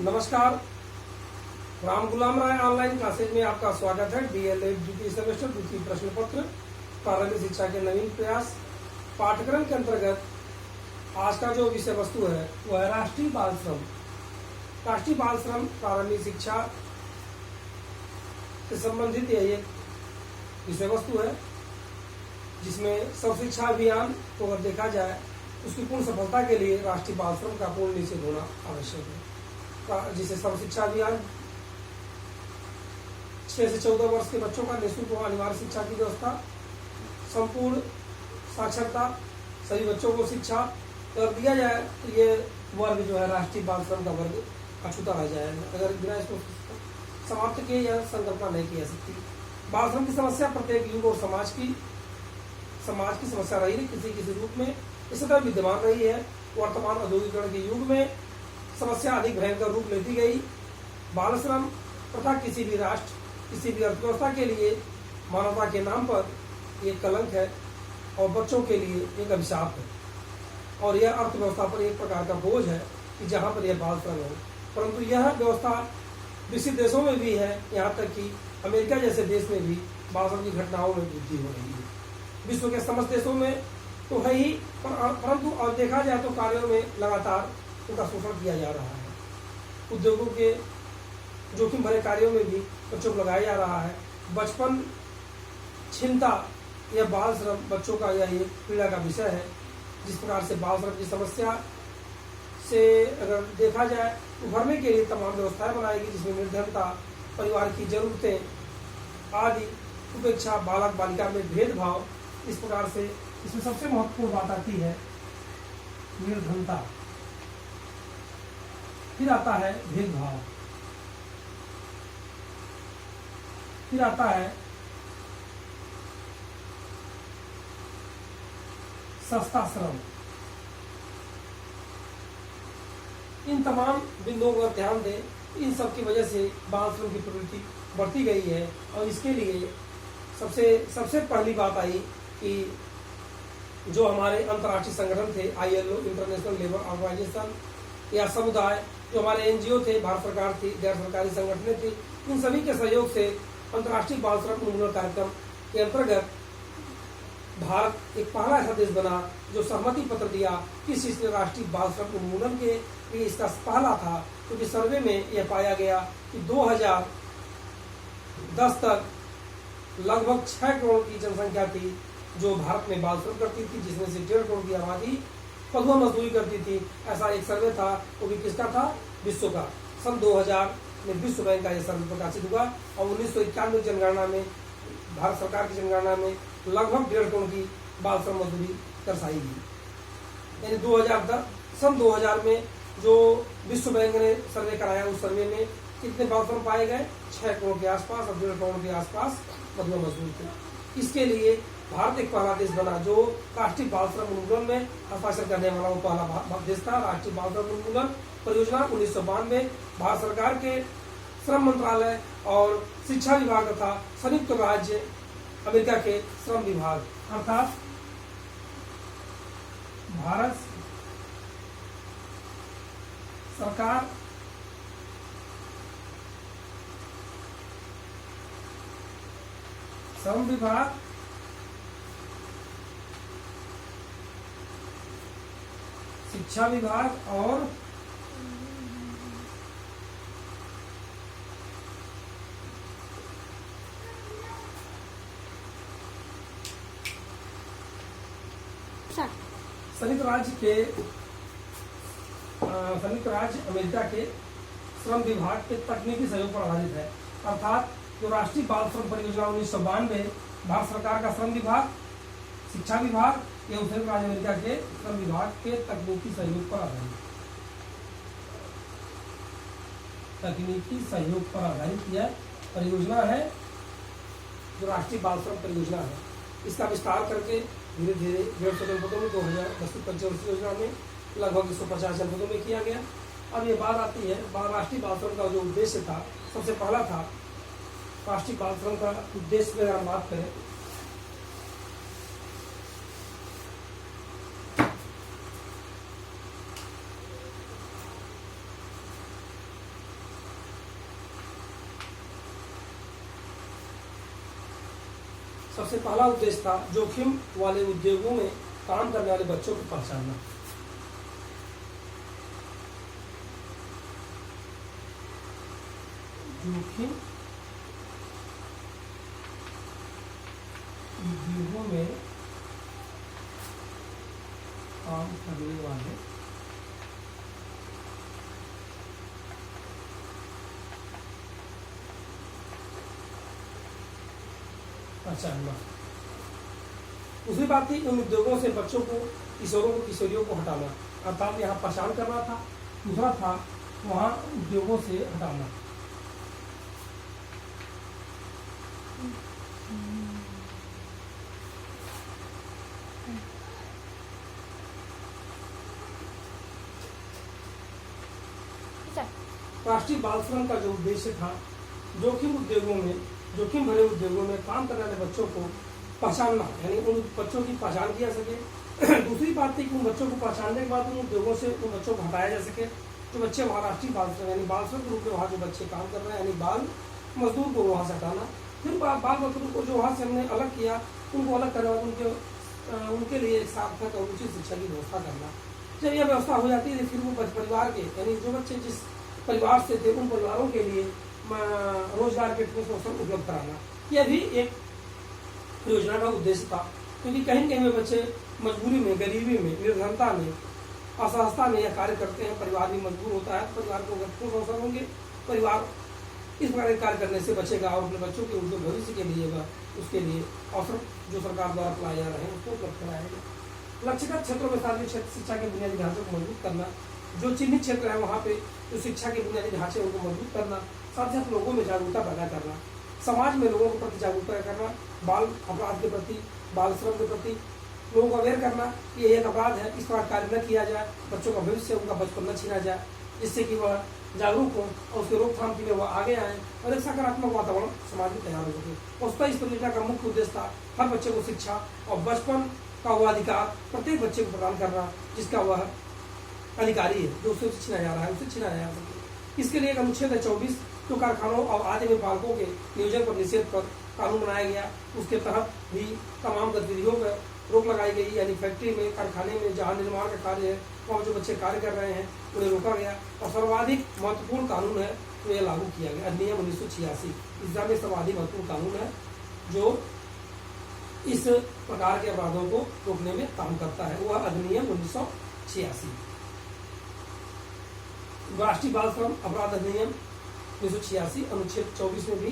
नमस्कार। राम गुलाम राय online classes में आपका स्वागत है। डीएलएड द्वितीय सेमेस्टर द्वितीय प्रश्न पत्र प्रारंभिक शिक्षा के नवीन प्रयास पाठ्यक्रम के अंतर्गत आज का जो विषय वस्तु है वह है राष्ट्रीय बाल श्रम। राष्ट्रीय बाल श्रम प्रारंभिक शिक्षा से संबंधित यह एक विषय वस्तु है जिसमें सर्व शिक्षा अभियान को अगर देखा जाए उसकी पूर्ण सफलता के लिए राष्ट्रीय बाल श्रम का पूर्ण निषेध होना आवश्यक है। जिसे सर्व शिक्षा अभियान 6 से 14 वर्ष के बच्चों का निःशुल्क व अनिवार्य शिक्षा की व्यवस्था, संपूर्ण साक्षरता, सभी बच्चों को शिक्षा कर दिया जाए तो ये वर्ग जो है राष्ट्रीय बाल श्रम का वर्ग अछूता रह जाएगा। अगर बिना इसको समाप्त किए यह संकल्पना नहीं की जा सकती। बाल श्रम की समस्या प्रत्येक युग और समाज की समस्या रही है, किसी रूप में इसी तरह विद्यमान रही है। वर्तमान औद्योगिकरण के युग में समस्या अधिक भयंकर रूप लेती गई। बाल श्रम तथा किसी भी राष्ट्र, किसी भी अर्थव्यवस्था के लिए मानवता के नाम पर एक कलंक है और बच्चों के लिए एक अभिशाप है। और यह अर्थव्यवस्था पर एक प्रकार का बोझ है कि जहाँ पर यह बाल श्रम हो। परंतु यह व्यवस्था विकसित देशों में भी है, यहाँ तक कि अमेरिका जैसे देश में भी बाल श्रम की घटनाओं में वृद्धि हो रही है। विश्व के समस्त देशों में तो है ही, परंतु और देखा जाए तो कार्यों में लगातार उनका शोषण किया जा रहा है। उद्योगों के जोखिम भरे कार्यों में भी बच्चों को लगाया जा रहा है। बचपन छिनता यह बाल श्रम बच्चों का यह एक पीड़ा का विषय है। जिस प्रकार से बाल श्रम की समस्या से अगर देखा जाए तो उभरने के लिए तमाम व्यवस्थाएं बनाएगी, जिसमें निर्धनता, परिवार की जरूरतें आदि, उपेक्षा, बालक बालिका में भेदभाव, इस प्रकार से इसमें सबसे महत्वपूर्ण बात आती है निर्धनता, फिर आता है भेदभाव, फिर आता है सस्ता श्रम। इन तमाम बिंदुओं पर ध्यान दें। इन सब की वजह से बाल श्रम की प्रवृत्ति बढ़ती गई है और इसके लिए सबसे पहली बात आई कि जो हमारे अंतर्राष्ट्रीय संगठन थे, ILO इंटरनेशनल लेबर ऑर्गेनाइजेशन, या समुदाय जो हमारे NGO थे, भारत सरकार थी, गैर सरकारी संगठनें थी, इन सभी के सहयोग से अंतर्राष्ट्रीय बाल श्रम उन्मूलन कार्यक्रम के अंतर्गत भारत एक पहला ऐसा देश बना जो सहमति पत्र दिया कि इसने राष्ट्रीय बाल श्रम उन्मूलन के लिए इसका पहला था, क्योंकि सर्वे में यह पाया गया कि 2010 तक लगभग 6 करोड़ की जनसंख्या थी जो भारत में बाल श्रम करती थी, जिसमें से 1.5 करोड़ की आबादी पदुआ मजदूरी करती थी। ऐसा एक सर्वे था, वो भी किसका था? विश्व का। सन 2000 में विश्व बैंक का यह सर्वे प्रकाशित हुआ और 1991 जनगणना में, भारत सरकार की जनगणना में लगभग 1.5 करोड़ की बाल श्रम मजदूरी दर्शाई गई। यानी 2000 में जो विश्व बैंक ने सर्वे कराया, उस सर्वे में कितने बाल श्रम पाए गए? 6 करोड़ के आसपास और 1.5 करोड़ के आसपास पदुआ मजदूर थे। इसके लिए भारत एक पहला देश बना जो राष्ट्रीय बाल श्रम उन्मूलन में हस्ताक्षर करने वाला वो पहला देश था। राष्ट्रीय बाल श्रम उन्मूलन परियोजना 1992 भारत सरकार के श्रम मंत्रालय और शिक्षा विभाग तथा संयुक्त राज्य अमेरिका के श्रम विभाग अर्थात भारत सरकार श्रम विभाग शिक्षा विभाग और संयुक्त राज्य अमेरिका के श्रम विभाग के तकनीकी सहयोग पर आधारित है। अर्थात जो राष्ट्रीय बाल श्रम परियोजना 1992 भारत सरकार का श्रम विभाग, शिक्षा विभाग, ये संयुक्त राज्य अमेरिका के श्रम विभाग के तकनीकी सहयोग पर आधारित यह परियोजना है जो राष्ट्रीय बाल श्रम परियोजना है। इसका विस्तार करके धीरे धीरे 150 जनपदों में 2010 योजना में लगभग 150 जनपदों में किया गया। अब ये बात आती है राष्ट्रीय बाल श्रम का जो उद्देश्य था, सबसे पहला था राष्ट्रीय बाल श्रम का उद्देश्य में अगर हम बात करें सबसे पहला उद्देश्य था जोखिम वाले उद्योगों में काम करने वाले बच्चों को पहचानना। जोखिम उद्योगों में काम करने वाले पहचानना। दूसरी बात थी उन उद्योगों से बच्चों को, किशोरों को, किशोरियों को हटाना, अर्थात यहाँ पहचान करना था। दूसरा था वहाँ उद्योगों से हटाना। राष्ट्रीय बाल श्रम का जो उद्देश्य था, जोखिम भरे उद्योगों में काम करने वाले बच्चों को पहचानना, यानी उन बच्चों की पहचान किया सके। दूसरी बात थी कि उन बच्चों को पहचानने के बाद उन उद्योगों से उन बच्चों को हटाया जा सके जो बच्चे वहाँ राष्ट्रीय बाल श्रम यानी बाल श्रम के रूप में वहाँ जो बच्चे काम कर रहे हैं, यानी बाल मजदूर को वहाँ से हटाना। फिर बाल मजदूर को जो वहाँ से हमने अलग किया, उनको अलग करने बाद उनके लिए एक सार्थक और उचित शिक्षा की व्यवस्था करना। जब यह व्यवस्था हो जाती है फिर वो परिवार के, यानी जो बच्चे जिस परिवार से थे उन परिवारों के लिए रोजगार के ठोस अवसर उपलब्ध कराना। यह भी एक योजना का उद्देश्य था, क्योंकि कहीं कहीं में बच्चे मजबूरी में, गरीबी में, निर्धनता में, असहजता में यह कार्य करते हैं। परिवार भी मजबूर होता है, परिवार को अगर ठोस अवसर होंगे, परिवार इस प्रकार के कार्य करने से बचेगा और अपने बच्चों के उनके भविष्य के लिए उसके लिए अवसर जो सरकार द्वारा अपनाए जा रहे हैं उसको उपलब्ध कराएगा। लक्ष्यगत क्षेत्रों में सार्वजनिक क्षेत्र शिक्षा के बुनियादी ढांचे को मजबूत करना, जो चिन्हित क्षेत्र है वहाँ पे जो शिक्षा के बुनियादी ढांचे उनको मजबूत करना, साथ ही साथ लोगों में जागरूकता पैदा करना, समाज में लोगों के प्रति जागरूकता करना, बाल अपराध के प्रति, बाल श्रम के प्रति लोगों को अवेयर करना कि ये एक अपराध है, इस प्रकार कार्य न किया जाए, बच्चों का भविष्य, उनका बचपन न छीना जाए, जिससे कि वह जागरूक हो और उसके रोकथाम के लिए वह आगे आए और एक सकारात्मक वातावरण समाज में तैयार हो सके। उसका इस परियोजना का मुख्य उद्देश्य था हर बच्चे को शिक्षा और बचपन का वह अधिकार प्रत्येक बच्चे को प्रदान करना जिसका वह अधिकारी है, जो उससे छीना जा रहा है उसे छीना जा सके। इसके लिए एक अनुच्छेद है 24 जो कारखानों और आदि में बालकों के नियोजन पर निषेध पर कानून बनाया गया। उसके तहत भी तमाम गतिविधियों पर रोक लगाई गई, यानी फैक्ट्री में, कारखाने में जहाँ निर्माण का कार्य है वहाँ जो बच्चे कार्य कर रहे हैं उन्हें रोका गया। और सर्वाधिक महत्वपूर्ण कानून है तो यह लागू किया गया अधिनियम 1986। इसका में सर्वाधिक महत्वपूर्ण कानून है जो इस प्रकार के अपराधों को रोकने में काम करता है, वह अधिनियम 1986। राष्ट्रीय बाल श्रम अपराध अधिनियम 1986 अनुच्छेद 24 में भी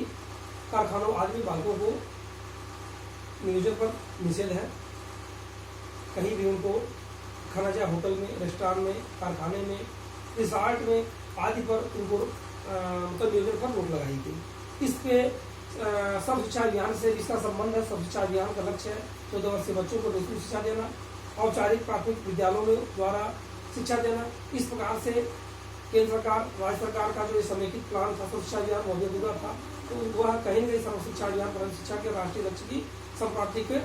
कारखानों आदि में बालकों को नियोजन पर निषेध है। कहीं भी उनको खाना चाहे होटल में, रेस्टोरेंट में, कारखाने में, रिसोर्ट में आदि पर उनको मतलब नियोजन पर रोक लगाई गई। इस पे सर्व शिक्षा अभियान से इसका संबंध है। सर्व शिक्षा अभियान का लक्ष्य है 14 वर्षीय बच्चों को निःशुल्क शिक्षा देना, औपचारिक प्राथमिक विद्यालयों में द्वारा शिक्षा देना। इस प्रकार से केंद्र सरकार, राज्य सरकार का जो समेकित प्लान था सर्व शिक्षा अभियान बहुत अधूरा था, तो वह कहीं न कहीं सर्व शिक्षा अभियान प्राथमिक शिक्षा के राष्ट्रीय लक्ष्य की संप्राप्ति को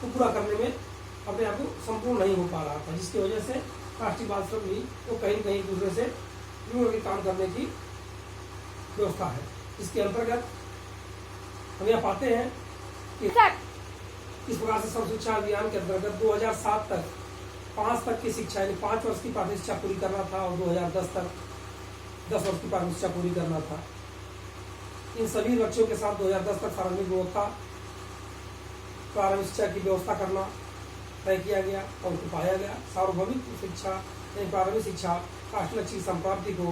पूरा करने में अपने आप को संपूर्ण नहीं हो पा रहा था, जिसकी वजह से राष्ट्रीय बाल श्रम भी तो कहीं न कहीं दूसरे से जुड़ के काम करने की व्यवस्था है। इसके अंतर्गत हम यह पाते हैं कि इस प्रकार से सर्व शिक्षा अभियान के अंतर्गत 2007 तक 5 तक की शिक्षा यानी 5 वर्ष की प्राथमिक शिक्षा पूरी करना था और 2010 तक 10 वर्ष की प्राथमिक शिक्षा पूरी करना था। इन सभी लक्ष्यों के साथ 2010 तक सार्वजनिक गुणवत्ता प्रारंभिक शिक्षा की व्यवस्था करना तय किया गया और उसको पाया गया। सार्वभौमिक शिक्षा यानी प्रारंभिक शिक्षा राष्ट्रीय लक्ष्य की संप्राप्ति को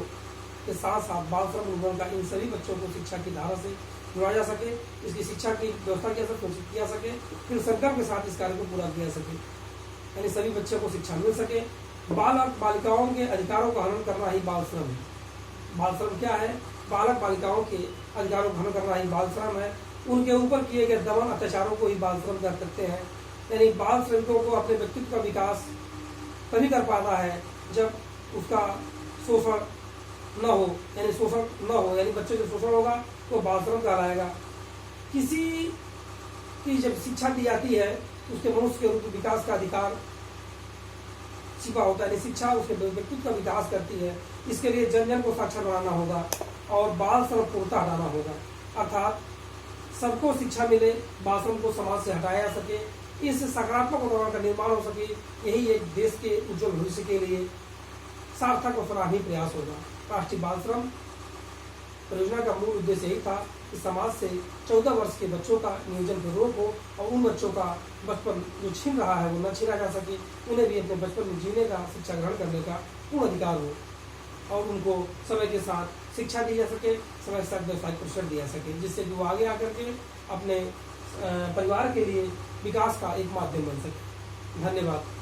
के साथ साथ बाल श्रम उन्मूलन का इन सभी बच्चों को शिक्षा की धारा से जुड़ा जा सके, इसकी शिक्षा की व्यवस्था किया सके, फिर संकल्प के साथ इस कार्य को पूरा किया सके, यानी सभी बच्चों को शिक्षा मिल सके। बालक बालिकाओं के अधिकारों का हनन करना ही बाल श्रम है। बाल श्रम क्या है? बालक बालिकाओं के अधिकारों का हनन करना ही बाल श्रम है। उनके ऊपर किए गए दमन अत्याचारों को ही बाल श्रम कर सकते हैं। यानी बाल श्रमिकों को अपने व्यक्तित्व का विकास तभी कर पाता है जब उसका शोषण न हो, यानी बच्चे जो शोषण होगा तो बाल श्रम कहलाएगा। किसी की जब शिक्षा दी जाती है उसके मनुष्य के रूप में विकास का अधिकार छिपा होता है, यानी शिक्षा उसके व्यक्तित्व का विकास करती है। इसके लिए जन जन को साक्षर बनाना होगा और बाल श्रम पूर्णतः हटाना होगा, अर्थात सबको शिक्षा मिले, बालश्रम को समाज से हटाया जा सके, इस सकारात्मक वातावरण का निर्माण हो सके, यही एक देश के उज्जवल भविष्य के लिए सार्थक और सराहनीय प्रयास होगा। राष्ट्रीय बाल श्रम परियोजना का मूल उद्देश्य यही था कि समाज से 14 वर्ष के बच्चों का नियोजन पर रोक हो और उन बच्चों का बचपन जो छीन रहा है वो न छीना जा सके, उन्हें भी अपने बचपन में जीने का, शिक्षा ग्रहण करने का पूर्ण अधिकार हो और उनको समय के साथ शिक्षा दी जा सके, समय के साथ व्यवसायिक प्रशिक्षण दिया सके, जिससे कि वो आगे आकर के अपने परिवार के लिए विकास का एक माध्यम बन सके। धन्यवाद।